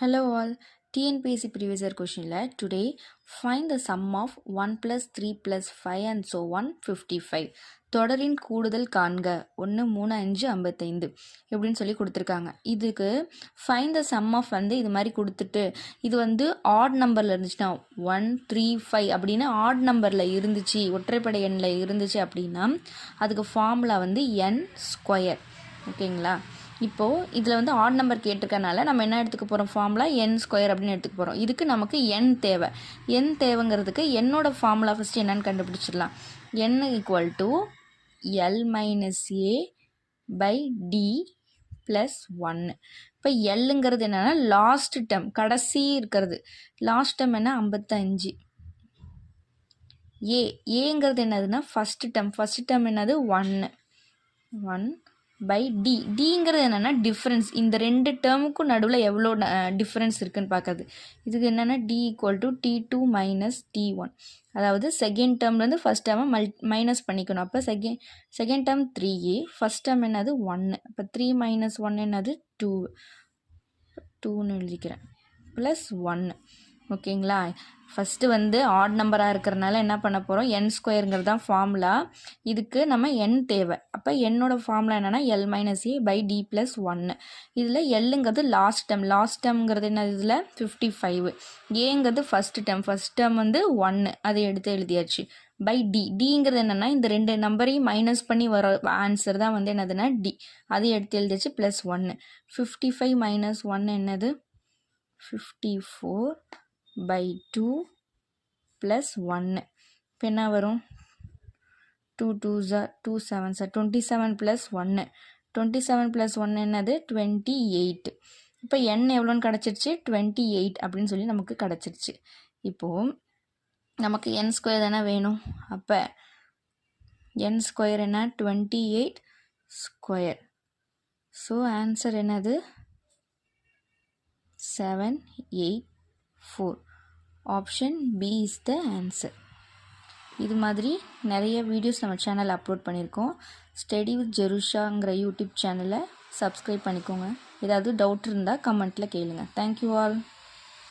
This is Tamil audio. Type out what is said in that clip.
Hello all. TNPSC previous year question today find the sum of 1 plus 3 plus 5 and so on 55. தொடரின் கூடுதல் காண்க 1 3 5 55 எப்படின்னு சொல்லி கொடுத்துருக்காங்க. இதுக்கு ஃபைண்ட் த சம் ஆஃப் வந்து இது மாதிரி கொடுத்துட்டு இது வந்து ஆட் நம்பரில் இருந்துச்சுன்னா 1 3 5 அப்படின்னு ஆட் நம்பரில் இருந்துச்சு, ஒற்றைப்படை எண்ணில் இருந்துச்சு அப்படின்னா அதுக்கு ஃபார்முலா வந்து n ஸ்கொயர். ஓகேங்களா? இப்போது இதில் வந்து ஆட் நம்பர் கேட்டிருக்கனால நம்ம என்ன எடுத்துக்க போகிறோம், ஃபார்முலா n ஸ்கொயர் அப்படின்னு எடுத்துக்க போகிறோம். இதுக்கு நமக்கு n தேவை. n தேவைங்கிறதுக்கு என்னோட ஃபார்முலா ஃபஸ்ட்டு என்னன்னு கண்டுபிடிச்சிடலாம். n equal to l minus A by D plus 1. இப்போ எல்லுங்கிறது என்னென்னா லாஸ்ட் டேர்ம், கடைசி இருக்கிறது. லாஸ்ட் டேர்ம் என்ன 55. ஏங்கிறது என்னதுன்னா ஃபஸ்ட்டு டேர்ம் என்னது 1 பை டி. டிங்கிறது என்னென்னா டிஃப்ரென்ஸ், இந்த ரெண்டு டேர்முக்கும் நடுவில் எவ்வளோ டிஃப்ரென்ஸ் இருக்குதுன்னு பார்க்குறது. இதுக்கு என்னென்னா D equal to T2 minus T1. அதாவது செகண்ட் டேர்ம்லேருந்து ஃபஸ்ட் டேர்மை மைனஸ் பண்ணிக்கணும். அப்போ second term 3a, first term என்னது 1. அப்போ 3 மைனஸ் 1 என்னது 2ன்னு எழுதிக்கிறேன் ப்ளஸ் 1. ஓகேங்களா? ஃபஸ்ட்டு வந்து ஆட் நம்பராக இருக்கிறனால என்ன பண்ண போகிறோம், n ஸ்கொயருங்கிறது தான் ஃபார்முலா. இதுக்கு நம்ம n தேவை. அப்போ என்னோட ஃபார்முலா என்னென்னா l minus A by D plus 1. இதில் எல்லுங்கிறது லாஸ்ட் டேர்ம்ங்கிறது என்ன, இதில் 55. ஏங்கிறது ஃபஸ்ட்டு டேர்ம் வந்து 1, அதை எடுத்து எழுதியாச்சு. பை டிங்கிறது என்னென்னா இந்த ரெண்டு நம்பரையும் மைனஸ் பண்ணி வர ஆன்சர் தான் வந்து என்னதுன்னா டி, அதை எடுத்து எழுதியாச்சு ப்ளஸ் 1. 55 மைனஸ் 1 என்னது 54 by 2 plus 1. இப்போ என்ன வரும், 2 2s are 2 7s are 27 plus 1. 27 plus 1 என்னது 28. இப்போ n எவ்வளோன்னு கிடச்சிருச்சு 28 அப்படின்னு சொல்லி நமக்கு கிடச்சிருச்சு. இப்போது நமக்கு n ஸ்கொயர் தானே வேணும். அப்போ n ஸ்கொயர் என்ன 28 ஸ்கொயர். ஸோ ஆன்சர் என்னது 784. Option B is the answer. இது மாதிரி நிறைய வீடியோஸ் நம்ம சேனலில் அப்லோட் பண்ணியிருக்கோம். ஸ்டடி வித் ஜெருஷாங்கிற யூடியூப் சேனலை சப்ஸ்கிரைப் பண்ணிக்கோங்க. ஏதாவது டவுட் இருந்தால் கமெண்ட்டில் கேளுங்க. Thank you all.